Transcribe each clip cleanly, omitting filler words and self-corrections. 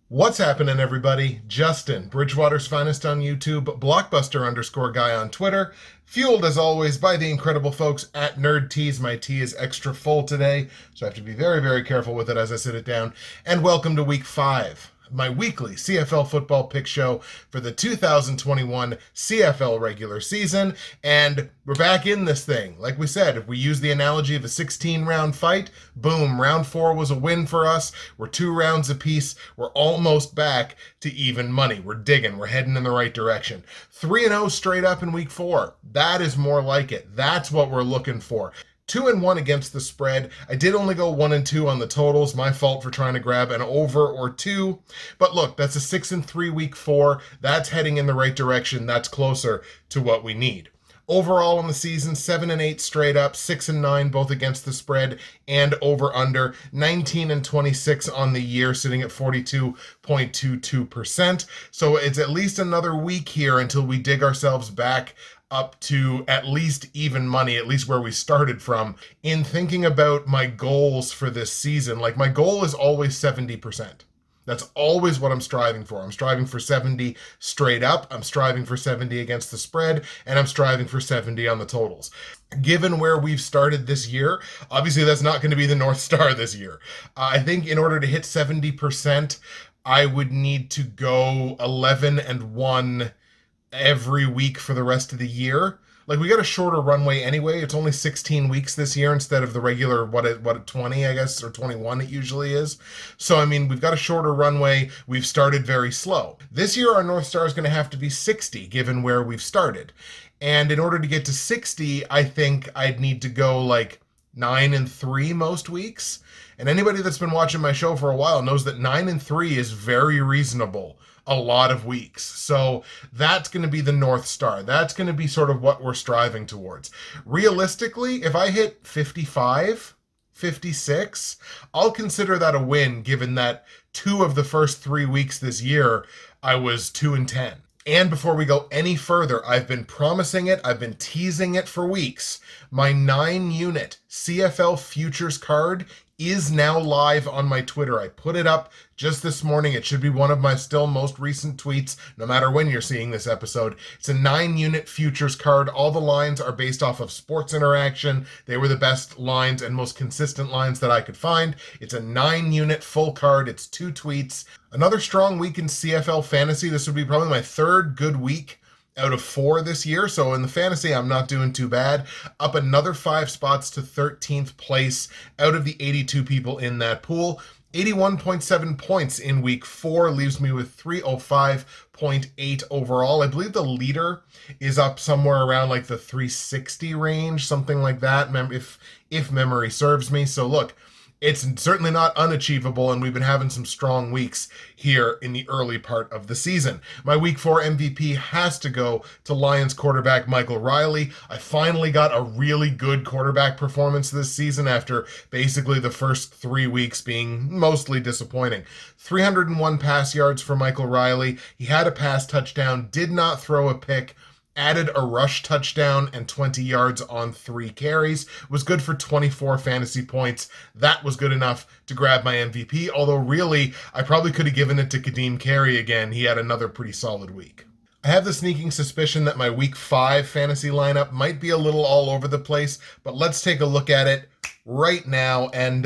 What's happening, everybody? Justin, Bridgewater's finest on YouTube, blockbuster_guy on Twitter, fueled as always by the incredible folks at Nerd Teas. My tea is extra full today, so I have to be very, very careful with it as I sit it down. And welcome to week 5, my weekly CFL football pick show for the 2021 CFL regular season. And we're back in this thing. Like we said, if we use the analogy of a 16-round fight, boom, round 4 was a win for us. We're 2 rounds apiece. We're almost back to even money. We're digging. We're heading in the right direction. 3-0 straight up in week 4. That is more like it. That's what we're looking for. 2-1 against the spread. I did only go 1-2 on the totals. My fault for trying to grab an over or 2. But look, that's a 6-3 week 4. That's heading in the right direction. That's closer to what we need. Overall in the season, 7-8 straight up, 6-9 both against the spread and over under, 19-26 on the year, sitting at 42.22%. So it's at least another week here until we dig ourselves back up to at least even money, at least where we started from. In thinking about my goals for this season, like my goal is always 70%. That's always what I'm striving for. I'm striving for 70 straight up. I'm striving for 70 against the spread, and I'm striving for 70 on the totals. Given where we've started this year, obviously that's not going to be the North Star this year. I think in order to hit 70%, I would need to go 11-1 every week for the rest of the year. Like, we got a shorter runway anyway. It's only 16 weeks this year instead of the regular, 20, I guess, or 21 it usually is. So, I mean, we've got a shorter runway. We've started very slow. This year, our North Star is going to have to be 60, given where we've started. And in order to get to 60, I think I'd need to go, 9-3 most weeks. And anybody that's been watching my show for a while knows that 9-3 is very reasonable a lot of weeks. So that's going to be the North Star. That's going to be sort of what we're striving towards. Realistically, if I hit 55, 56, I'll consider that a win, given that 2 of the first 3 weeks this year, I was 2-10. And before we go any further, I've been promising it, I've been teasing it for weeks. My 9-unit CFL futures card is now live on my Twitter. I put it up just this morning. It should be one of my still most recent tweets, no matter when you're seeing this episode. It's a 9-unit futures card. All the lines are based off of Sports Interaction. They were the best lines and most consistent lines that I could find. It's a 9-unit full card. It's 2 tweets. Another strong week in CFL fantasy. This would be probably my 3rd good week out of 4 this year. So in the fantasy, I'm not doing too bad. Up another 5 spots to 13th place out of the 82 people in that pool. 81.7 points in week 4 leaves me with 305.8 overall. I believe the leader is up somewhere around the 360 range, something like that, if memory serves me. So look, it's certainly not unachievable, and we've been having some strong weeks here in the early part of the season. My week 4 MVP has to go to Lions quarterback Michael Riley. I finally got a really good quarterback performance this season after basically the first 3 weeks being mostly disappointing. 301 pass yards for Michael Riley. He had a pass touchdown, did not throw a pick, added a rush touchdown and 20 yards on 3 carries, was good for 24 fantasy points. That was good enough to grab my MVP, although really, I probably could have given it to Kadeem Carey again. He had another pretty solid week. I have the sneaking suspicion that my week 5 fantasy lineup might be a little all over the place, but let's take a look at it right now. And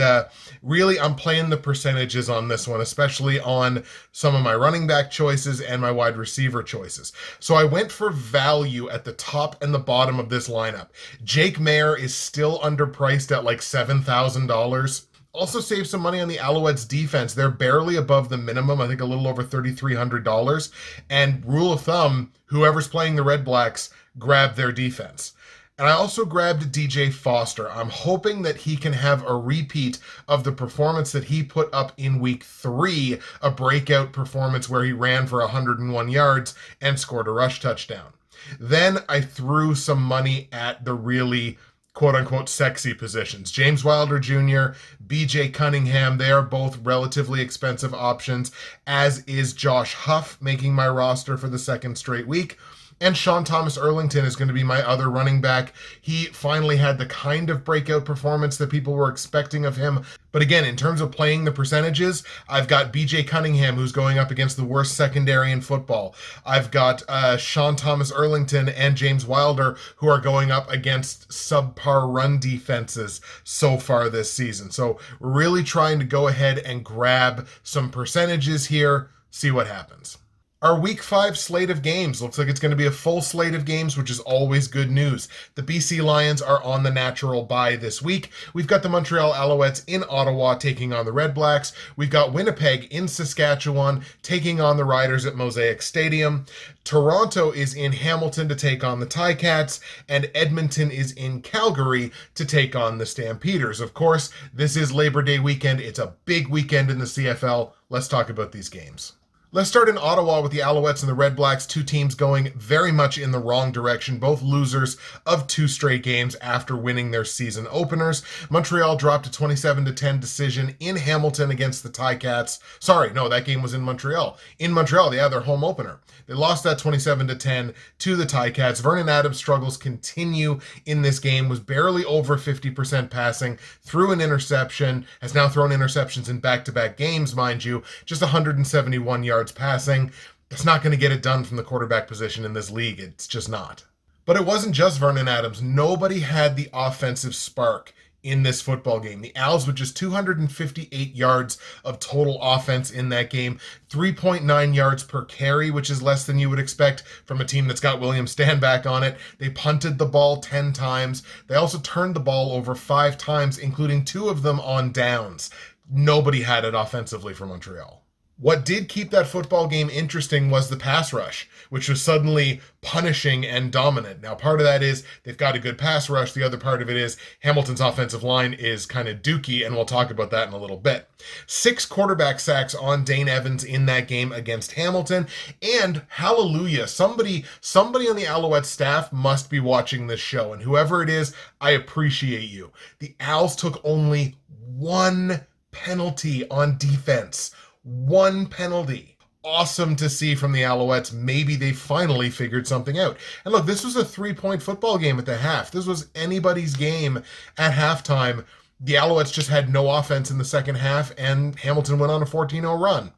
really, I'm playing the percentages on this one, especially on some of my running back choices and my wide receiver choices. So I went for value at the top and the bottom of this lineup. Jake Maier is still underpriced at $7,000. Also save some money on the Alouettes defense. They're barely above the minimum, I think a little over $3,300. And rule of thumb, whoever's playing the REDBLACKS, grab their defense. And I also grabbed DJ Foster. I'm hoping that he can have a repeat of the performance that he put up in week 3, a breakout performance where he ran for 101 yards and scored a rush touchdown. Then I threw some money at the really quote-unquote sexy positions. James Wilder Jr., BJ Cunningham, they are both relatively expensive options, as is Josh Huff, making my roster for the 2nd straight week. And Sean Thomas Erlington is going to be my other running back. He finally had the kind of breakout performance that people were expecting of him. But again, in terms of playing the percentages, I've got BJ Cunningham, who's going up against the worst secondary in football. I've got Sean Thomas Erlington and James Wilder, who are going up against subpar run defenses so far this season. So we're really trying to go ahead and grab some percentages here, see what happens. Our Week 5 slate of games looks like it's going to be a full slate of games, which is always good news. The BC Lions are on the natural bye this week. We've got the Montreal Alouettes in Ottawa taking on the REDBLACKS. We've got Winnipeg in Saskatchewan taking on the Riders at Mosaic Stadium. Toronto is in Hamilton to take on the Ticats, and Edmonton is in Calgary to take on the Stampeders. Of course, this is Labor Day weekend. It's a big weekend in the CFL. Let's talk about these games. Let's start in Ottawa with the Alouettes and the REDBLACKS, two teams going very much in the wrong direction, both losers of 2 straight games after winning their season openers. Montreal dropped a 27-10 decision in Hamilton against the Ticats. Sorry, no, that game was in Montreal. In Montreal, they had their home opener. They lost that 27-10 to the Ticats. Vernon Adams' struggles continue in this game, was barely over 50% passing, threw an interception, has now thrown interceptions in back-to-back games, mind you, just 171 yards passing. That's not going to get it done from the quarterback position in this league. It's just not. But it wasn't just Vernon Adams. Nobody had the offensive spark in this football game. The Owls with just 258 yards of total offense in that game, 3.9 yards per carry, which is less than you would expect from a team that's got William Stanback on it. They punted the ball 10 times. They also turned the ball over 5 times, including 2 of them on downs. Nobody had it offensively for Montreal. What did keep that football game interesting was the pass rush, which was suddenly punishing and dominant. Now, part of that is they've got a good pass rush. The other part of it is Hamilton's offensive line is kind of dookie, and we'll talk about that in a little bit. 6 quarterback sacks on Dane Evans in that game against Hamilton, and hallelujah, somebody on the Alouette staff must be watching this show, and whoever it is, I appreciate you. The Owls took only 1 penalty on defense. 1 penalty. Awesome to see from the Alouettes. Maybe they finally figured something out. And look, this was a 3-point football game at the half. This was anybody's game at halftime. The Alouettes just had no offense in the second half, and Hamilton went on a 14-0 run.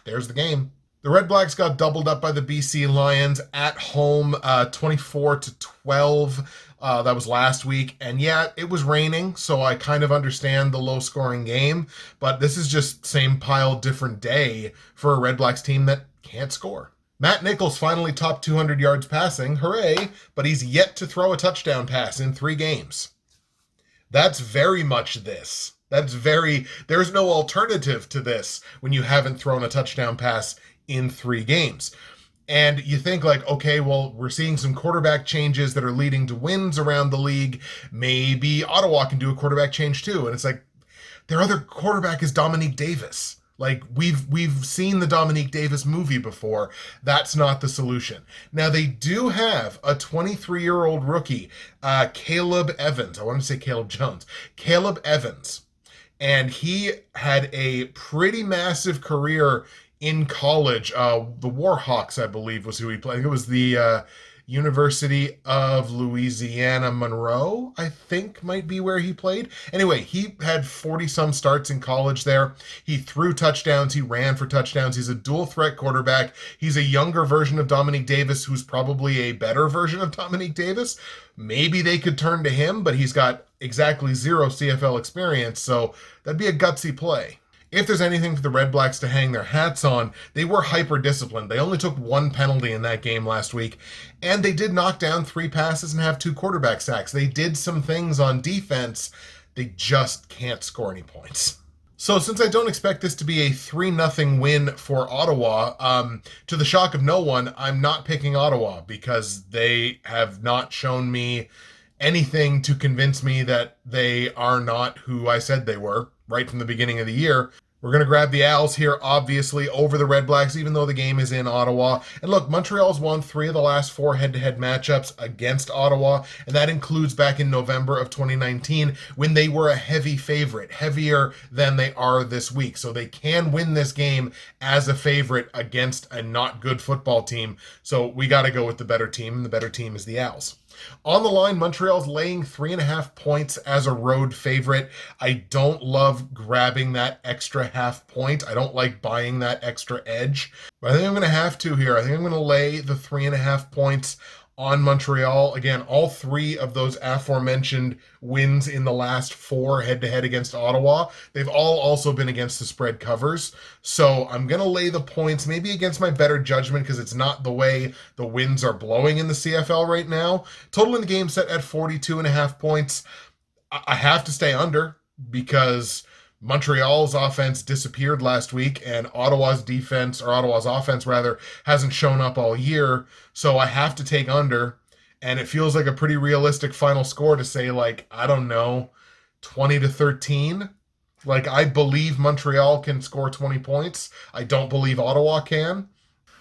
There's the game. The REDBLACKS got doubled up by the BC Lions at home, 24-12. That was last week. And yeah, it was raining, so I kind of understand the low-scoring game. But this is just same pile, different day for a REDBLACKS team that can't score. Matt Nichols finally topped 200 yards passing. Hooray! But he's yet to throw a touchdown pass in 3 games. That's very much this. There's no alternative to this when you haven't thrown a touchdown pass in 3 games. And you think like, okay, well, we're seeing some quarterback changes that are leading to wins around the league. Maybe Ottawa can do a quarterback change too. And it's like, their other quarterback is Dominique Davis. Like, we've seen the Dominique Davis movie before. That's not the solution. Now, they do have a 23-year-old rookie, Caleb Evans. I want to say Caleb Jones. Caleb Evans. And he had a pretty massive career in college. The Warhawks, I believe, was who he played. I think it was the University of Louisiana Monroe, I think might be where he played. Anyway, he had 40-some starts in college there. He threw touchdowns. He ran for touchdowns. He's a dual-threat quarterback. He's a younger version of Dominique Davis, who's probably a better version of Dominique Davis. Maybe they could turn to him, but he's got exactly 0 CFL experience, so that'd be a gutsy play. If there's anything for the REDBLACKS to hang their hats on, they were hyper-disciplined. They only took 1 penalty in that game last week, and they did knock down 3 passes and have 2 quarterback sacks. They did some things on defense. They just can't score any points. So since I don't expect this to be a 3-0 win for Ottawa, to the shock of no one, I'm not picking Ottawa because they have not shown me anything to convince me that they are not who I said they were right from the beginning of the year. We're going to grab the Owls here, obviously, over the Red Blacks, even though the game is in Ottawa. And look, Montreal's won 3 of the last 4 head-to-head matchups against Ottawa, and that includes back in November of 2019 when they were a heavy favorite, heavier than they are this week. So they can win this game as a favorite against a not good football team. So we got to go with the better team, and the better team is the Owls. On the line, Montreal's laying 3.5 points as a road favorite. I don't love grabbing that extra half point. I don't like buying that extra edge. But I think I'm going to have to here. I think I'm going to lay the 3.5 points on Montreal. Again, all 3 of those aforementioned wins in the last 4 head-to-head against Ottawa, they've all also been against the spread covers. So I'm going to lay the points, maybe against my better judgment, because it's not the way the winds are blowing in the CFL right now. Total in the game set at 42.5 points. I have to stay under because Montreal's offense disappeared last week, and Ottawa's offense rather, hasn't shown up all year. So I have to take under, and it feels like a pretty realistic final score to say, like, I don't know, 20-13. Like, I believe Montreal can score 20 points. I don't believe Ottawa can.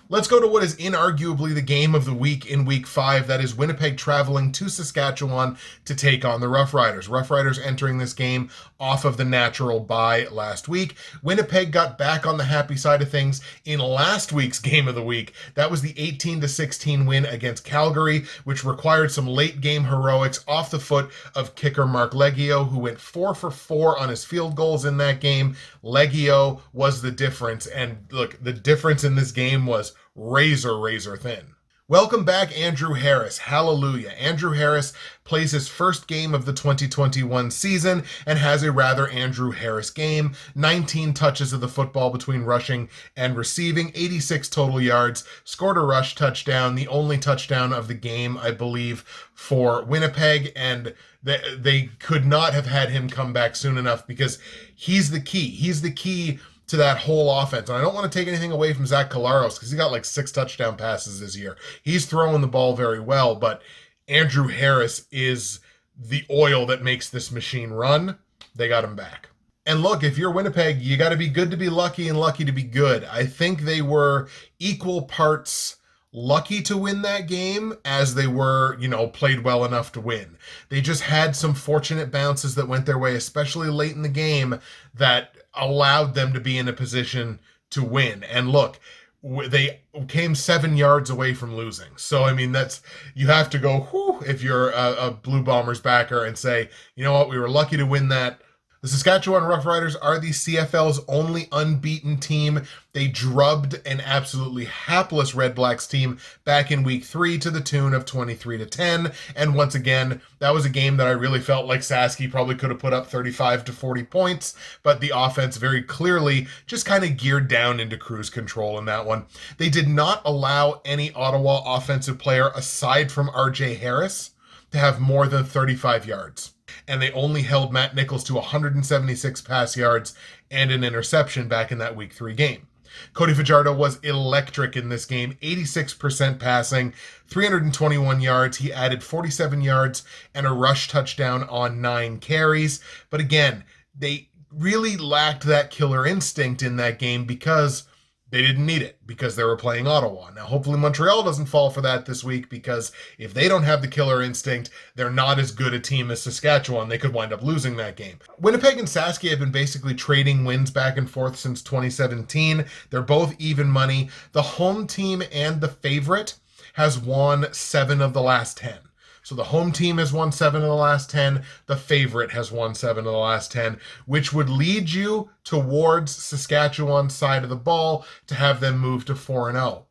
Let's go to what is inarguably the game of the week in Week 5. That is Winnipeg traveling to Saskatchewan to take on the Roughriders. Roughriders entering this game off of the natural bye last week. Winnipeg got back on the happy side of things in last week's game of the week. That was the 18-16 win against Calgary, which required some late game heroics off the foot of kicker Mark Leggio, who went 4 for 4 on his field goals in that game. Leggio was the difference. And look, the difference in this game was razor thin. Welcome back, Andrew Harris. Hallelujah. Andrew Harris plays his first game of the 2021 season and has a rather Andrew Harris game. 19 touches of the football between rushing and receiving, 86 total yards, scored a rush touchdown, the only touchdown of the game, I believe, for Winnipeg, and they could not have had him come back soon enough because he's the key. He's the key to that whole offense. And I don't want to take anything away from Zach Collaros because he got like 6 touchdown passes this year. He's throwing the ball very well, but Andrew Harris is the oil that makes this machine run. They got him back. And look, if you're Winnipeg, you got to be good to be lucky and lucky to be good. I think they were equal parts lucky to win that game as they were, played well enough to win. They just had some fortunate bounces that went their way, especially late in the game, that allowed them to be in a position to win. And look, they came 7 yards away from losing. So, you have to go, whew, if you're a Blue Bombers backer and say, you know what, we were lucky to win that. The Saskatchewan Roughriders are the CFL's only unbeaten team. They drubbed an absolutely hapless Red Blacks team back in Week 3 to the tune of 23-10. And once again, that was a game that I really felt like Sasky probably could have put up 35 to 40 points, but the offense very clearly just kind of geared down into cruise control in that one. They did not allow any Ottawa offensive player aside from RJ Harris to have more than 35 yards. And they only held Matt Nichols to 176 pass yards and an interception back in that Week 3 game. Cody Fajardo was electric in this game, 86% passing, 321 yards. He added 47 yards and a rush touchdown on 9 carries. But again, they really lacked that killer instinct in that game because they didn't need it, because they were playing Ottawa. Now, hopefully Montreal doesn't fall for that this week, because if they don't have the killer instinct, they're not as good a team as Saskatchewan. They could wind up losing that game. Winnipeg and Sasky have been basically trading wins back and forth since 2017. They're both even money. The home team and the favorite has won 7 of the last 10. So the home team has won 7 of the last 10. The favorite has won 7 of the last 10, which would lead you towards Saskatchewan's side of the ball to have them move to 4-0.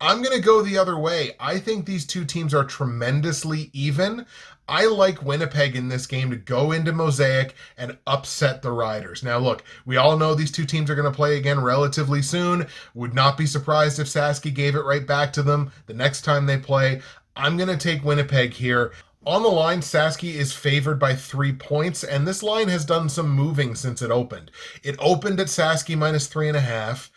I'm going to go the other way. I think these two teams are tremendously even. I like Winnipeg in this game to go into Mosaic and upset the Riders. Now, look, we all know these two teams are going to play again relatively soon. Would not be surprised if Sasky gave it right back to them the next time they play. I'm going to take Winnipeg here. On the line, Sasky is favored by 3 points, and this line has done some moving since it opened. It opened at Sasky minus 3.5.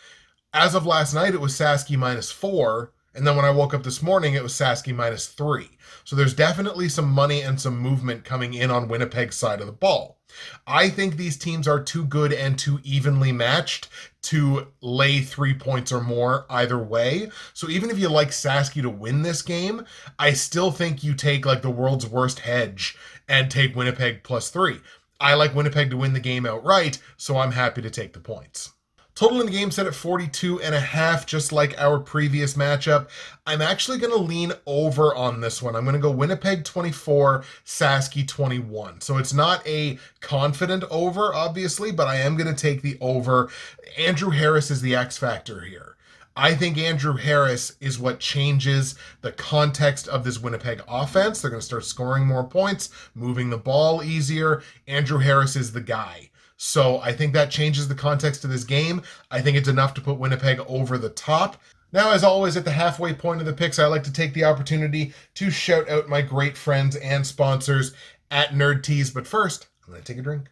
As of last night, it was Sasky minus 4, And then when I woke up this morning, it was Sasky -3. So there's definitely some money and some movement coming in on Winnipeg's side of the ball. I think these teams are too good and too evenly matched to lay 3 points or more either way. So even if you like Sasky to win this game, I still think you take like the world's worst hedge and take Winnipeg +3. I like Winnipeg to win the game outright, so I'm happy to take the points. Total in the game set at 42.5, just like our previous matchup. I'm actually going to lean over on this one. I'm going to go Winnipeg 24, Sasky 21. So it's not a confident over, obviously, but I am going to take the over. Andrew Harris is the X factor here. I think Andrew Harris is what changes the context of this Winnipeg offense. They're going to start scoring more points, moving the ball easier. Andrew Harris is the guy. So I think that changes the context of this game. I think it's enough to put Winnipeg over the top. Now, as always, at the halfway point of the picks, I like to take the opportunity to shout out my great friends and sponsors at NerdTees. But first, I'm going to take a drink.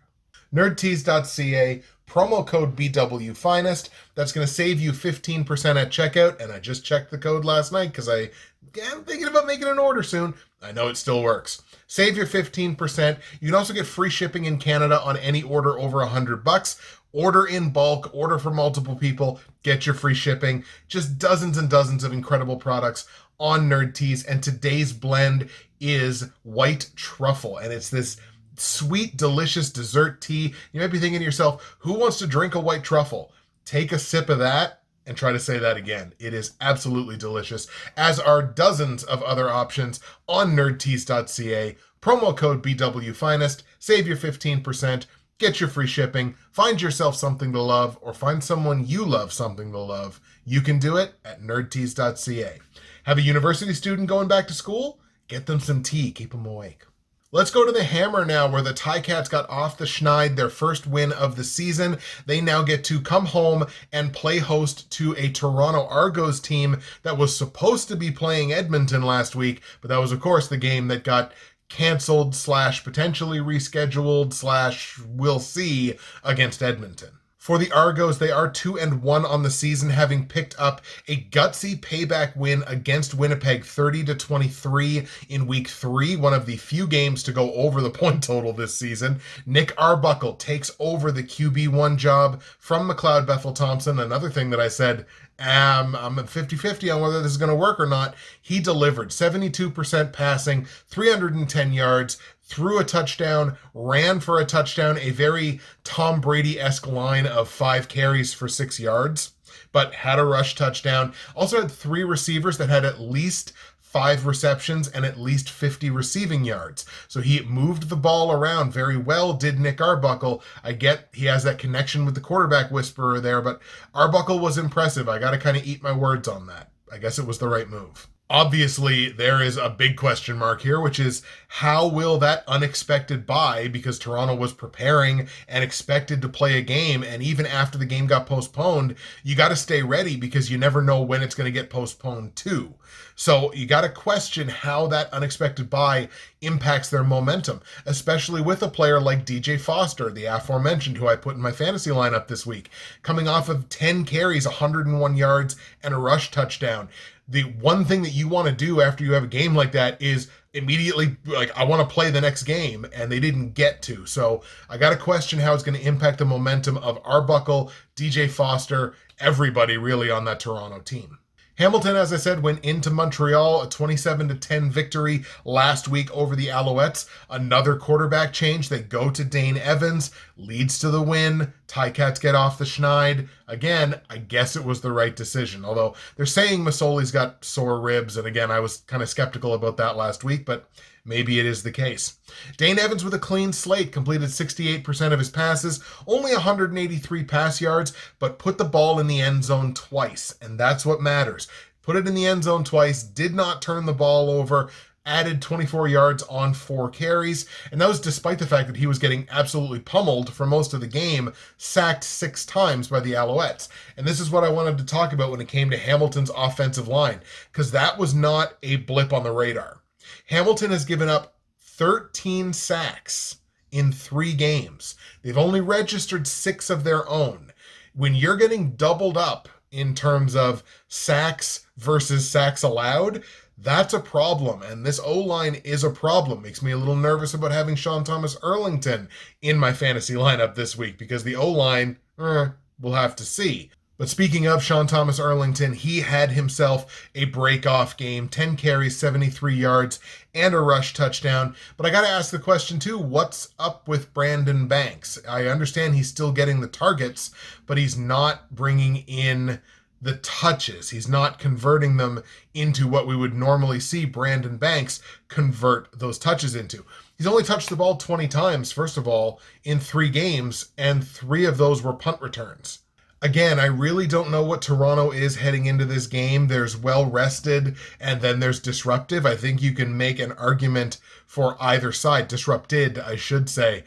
NerdTees.ca, promo code BWFinest. That's going to save you 15% at checkout. And I just checked the code last night because I'm thinking about making an order soon. I know it still works. Save your 15%. You can also get free shipping in Canada on any order over $100. Order in bulk, order for multiple people, get your free shipping. Just dozens and dozens of incredible products on NerdTees. And today's blend is white truffle. And it's this sweet, delicious dessert tea. You might be thinking to yourself, who wants to drink a white truffle? Take a sip of that and try to say that again. It is absolutely delicious, as are dozens of other options on nerdtees.ca. Promo code BWFinest. Save your 15%. Get your free shipping. Find yourself something to love, or find someone you love something to love. You can do it at nerdtees.ca. Have a university student going back to school? Get them some tea. Keep them awake. Let's go to the Hammer now, where the Ticats got off the schneid, their first win of the season. They now get to come home and play host to a Toronto Argos team that was supposed to be playing Edmonton last week, but that was, of course, the game that got canceled / potentially rescheduled / we'll see against Edmonton. For the Argos, they are 2-1 on the season, having picked up a gutsy payback win against Winnipeg 30-23 in week 3, one of the few games to go over the point total this season. Nick Arbuckle takes over the QB1 job from McLeod Bethel-Thompson. Another thing that I said, I'm at 50-50 on whether this is going to work or not. He delivered 72% passing, 310 yards, threw a touchdown, ran for a touchdown, a very Tom Brady-esque line of 5 carries for 6 yards, but had a rush touchdown. Also had 3 receivers that had at least 5 receptions and at least 50 receiving yards. So he moved the ball around very well, did Nick Arbuckle. I get he has that connection with the quarterback whisperer there, but Arbuckle was impressive. I got to kind of eat my words on that. I guess it was the right move. Obviously, there is a big question mark here, which is how will that unexpected bye, because Toronto was preparing and expected to play a game, and even after the game got postponed, you got to stay ready because you never know when it's going to get postponed to. So you got to question how that unexpected bye impacts their momentum, especially with a player like DJ Foster, the aforementioned, who I put in my fantasy lineup this week, coming off of 10 carries, 101 yards, and a rush touchdown. The one thing that you want to do after you have a game like that is immediately, I want to play the next game, and they didn't get to. So I got to question how it's going to impact the momentum of Arbuckle, DJ Foster, everybody really on that Toronto team. Hamilton, as I said, went into Montreal, a 27-10 victory last week over the Alouettes. Another quarterback change. They go to Dane Evans, leads to the win. Ticats get off the schneid. Again, I guess it was the right decision, although they're saying Masoli's got sore ribs, and again, I was kind of skeptical about that last week, but maybe it is the case. Dane Evans with a clean slate, completed 68% of his passes, only 183 pass yards, but put the ball in the end zone twice, and that's what matters. Put it in the end zone twice, did not turn the ball over, added 24 yards on 4 carries, and that was despite the fact that he was getting absolutely pummeled for most of the game, sacked 6 times by the Alouettes. And this is what I wanted to talk about when it came to Hamilton's offensive line, because that was not a blip on the radar. Hamilton has given up 13 sacks in 3 games. They've only registered 6 of their own. When you're getting doubled up in terms of sacks versus sacks allowed, that's a problem. And this O-line is a problem. Makes me a little nervous about having Sean Thomas Erlington in my fantasy lineup this week because the O-line, we'll have to see. But speaking of Sean Thomas Erlington, he had himself a break-off game, 10 carries, 73 yards, and a rush touchdown. But I got to ask the question too, what's up with Brandon Banks? I understand he's still getting the targets, but he's not bringing in the touches. He's not converting them into what we would normally see Brandon Banks convert those touches into. He's only touched the ball 20 times, first of all, in 3 games, and 3 of those were punt returns. Again, I really don't know what Toronto is heading into this game. There's well-rested, and then there's disruptive. I think you can make an argument for either side. Disrupted, I should say.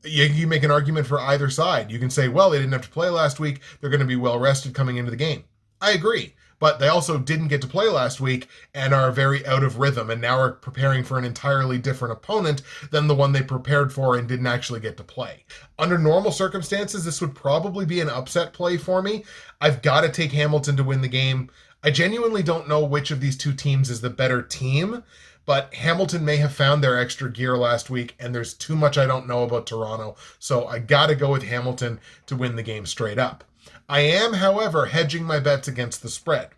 You make an argument for either side. You can say, well, they didn't have to play last week. They're going to be well-rested coming into the game. I agree. But they also didn't get to play last week and are very out of rhythm and now are preparing for an entirely different opponent than the one they prepared for and didn't actually get to play. Under normal circumstances, this would probably be an upset play for me. I've got to take Hamilton to win the game. I genuinely don't know which of these two teams is the better team, but Hamilton may have found their extra gear last week, and there's too much I don't know about Toronto, so I got to go with Hamilton to win the game straight up. I am, however, hedging my bets against the spread.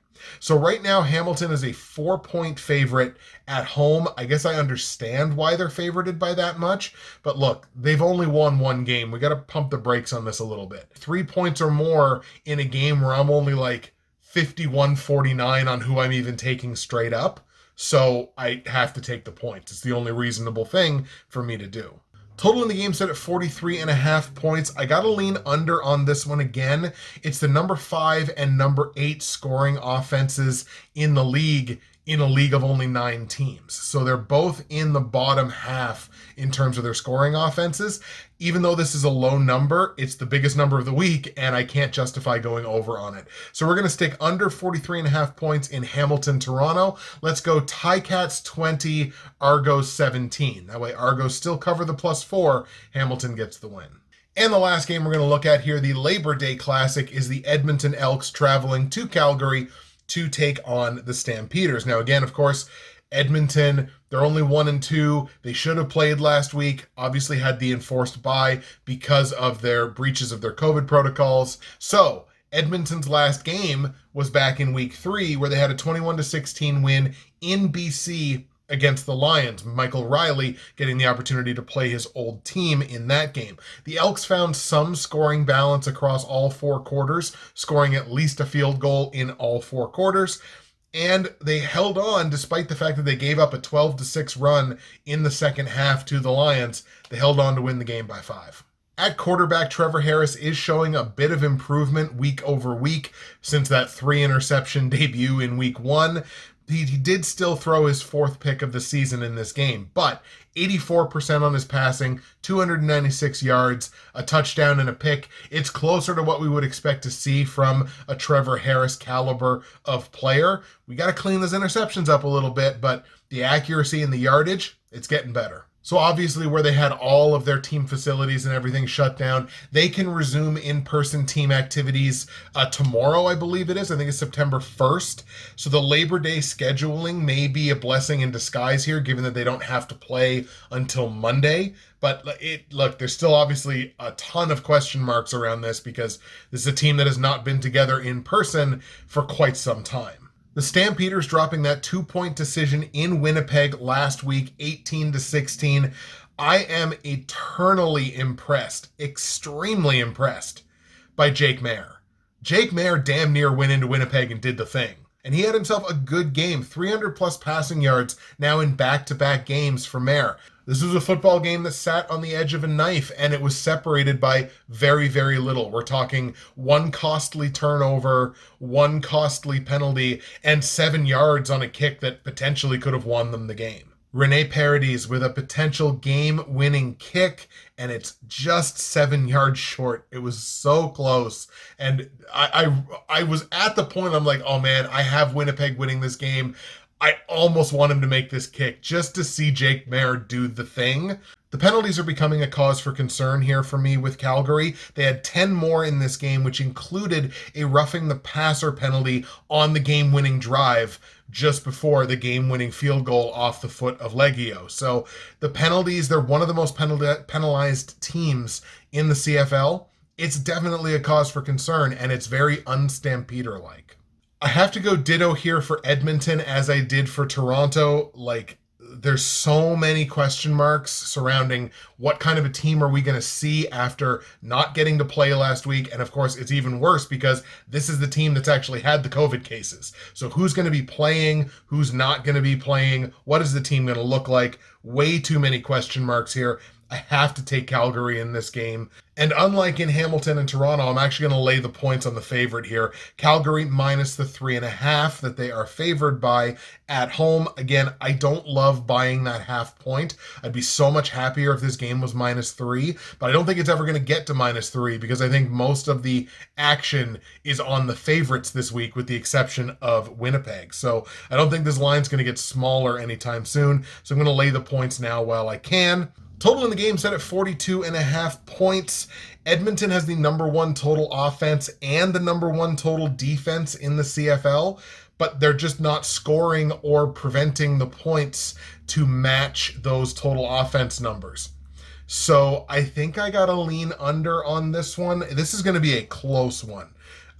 So right now, Hamilton is a 4-point favorite at home. I guess I understand why they're favorited by that much. But look, they've only won 1 game. We got to pump the brakes on this a little bit. 3 points or more in a game where I'm only like 51-49 on who I'm even taking straight up. So I have to take the points. It's the only reasonable thing for me to do. Total in the game set at 43.5 points. I got to lean under on this one again. It's the number 5 and number 8 scoring offenses in the league, in a league of only 9 teams. So they're both in the bottom half in terms of their scoring offenses. Even though this is a low number, it's the biggest number of the week, and I can't justify going over on it. So we're going to stick under 43.5 points in Hamilton, Toronto. Let's go Ticats 20, Argos 17. That way Argos still cover the +4. Hamilton gets the win. And the last game we're going to look at here, the Labor Day Classic, is the Edmonton Elks traveling to Calgary to take on the Stampeders. Now, again, of course, Edmonton, they're only 1-2. They should have played last week. Obviously had the enforced bye because of their breaches of their COVID protocols. So Edmonton's last game was back in week 3 where they had a 21-16 win in BC against the Lions. Michael Riley getting the opportunity to play his old team in that game. The Elks found some scoring balance across all 4 quarters, scoring at least a field goal in all 4 quarters. And they held on despite the fact that they gave up a 12-6 run in the second half to the Lions. They held on to win the game by 5. At quarterback, Trevor Harris is showing a bit of improvement week over week since that 3-interception debut in week 1. He did still throw his 4th pick of the season in this game, but 84% on his passing, 296 yards, a touchdown and a pick. It's closer to what we would expect to see from a Trevor Harris caliber of player. We got to clean those interceptions up a little bit, but the accuracy and the yardage, it's getting better. So obviously where they had all of their team facilities and everything shut down, they can resume in-person team activities tomorrow, I believe it is. I think it's September 1st. So the Labor Day scheduling may be a blessing in disguise here, given that they don't have to play until Monday. But look, there's still obviously a ton of question marks around this because this is a team that has not been together in person for quite some time. The Stampeders dropping that 2-point decision in Winnipeg last week, 18-16. I am eternally impressed, extremely impressed by Jake Maier. Jake Maier damn near went into Winnipeg and did the thing. And he had himself a good game, 300-plus passing yards now in back-to-back games for Maier. This was a football game that sat on the edge of a knife, and it was separated by very, very little. We're talking 1 costly turnover, 1 costly penalty, and 7 yards on a kick that potentially could have won them the game. Rene Paredes with a potential game-winning kick, and it's just 7 yards short. It was so close. And I was at the point, I'm like, oh man, I have Winnipeg winning this game. I almost want him to make this kick just to see Jake Maier do the thing. The penalties are becoming a cause for concern here for me with Calgary. They had 10 more in this game, which included a roughing the passer penalty on the game-winning drive just before the game-winning field goal off the foot of Leggio. So the penalties, they're one of the most penalized teams in the CFL. It's definitely a cause for concern, and it's very un-Stampeder-like. I have to go ditto here for Edmonton as I did for Toronto. Like, there's so many question marks surrounding what kind of a team are we going to see after not getting to play last week. And of course, it's even worse because this is the team that's actually had the COVID cases. So who's going to be playing? Who's not going to be playing? What is the team going to look like? Way too many question marks here. I have to take Calgary in this game. And unlike in Hamilton and Toronto, I'm actually going to lay the points on the favorite here. Calgary minus the 3.5 that they are favored by at home. Again, I don't love buying that half point. I'd be so much happier if this game was -3, but I don't think it's ever going to get to -3 because I think most of the action is on the favorites this week with the exception of Winnipeg. So I don't think this line's going to get smaller anytime soon. So I'm going to lay the points now while I can. Total in the game set at 42.5 points. Edmonton has the #1 total offense and the #1 total defense in the CFL, but they're just not scoring or preventing the points to match those total offense numbers. So I think I got to lean under on this one. This is going to be a close one.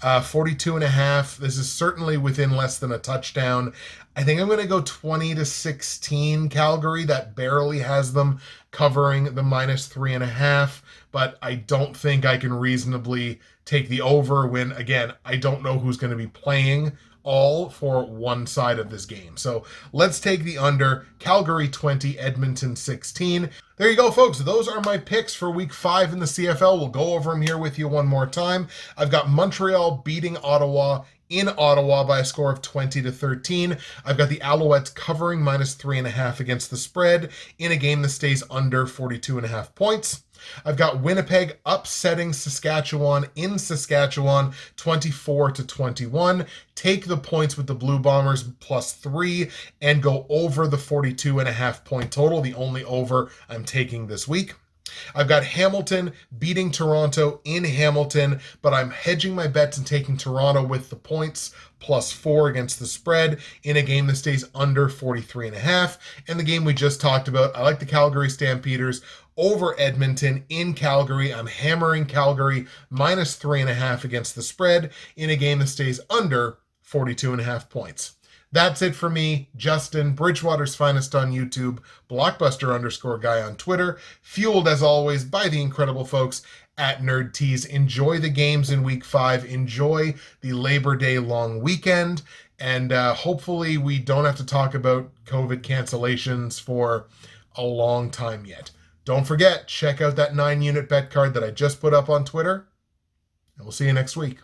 42.5. This is certainly within less than a touchdown. I think I'm going to go 20-16 Calgary. That barely has them covering the -3.5, but I don't think I can reasonably take the over when, again, I don't know who's going to be playing all for one side of this game. So let's take the under. Calgary 20, Edmonton 16. There you go, folks. Those are my picks for week 5 in the CFL. We'll go over them here with you one more time. I've got Montreal beating Ottawa in Ottawa by a score of 20-13. I've got the Alouettes covering -3.5 against the spread in a game that stays under 42.5 points. I've got Winnipeg upsetting Saskatchewan in Saskatchewan 24-21. Take the points with the Blue Bombers +3 and go over the 42.5 point total, the only over I'm taking this week. I've got Hamilton beating Toronto in Hamilton, but I'm hedging my bets and taking Toronto with the points +4 against the spread in a game that stays under 43.5. And the game we just talked about, I like the Calgary Stampeders over Edmonton in Calgary. I'm hammering Calgary -3.5 against the spread in a game that stays under 42.5 points. That's it for me, Justin, Bridgewater's Finest on YouTube, Blockbuster_guy on Twitter, fueled as always by the incredible folks at Nerd Tees. Enjoy the games in week 5. Enjoy the Labor Day long weekend. And hopefully we don't have to talk about COVID cancellations for a long time yet. Don't forget, check out that 9-unit bet card that I just put up on Twitter. And we'll see you next week.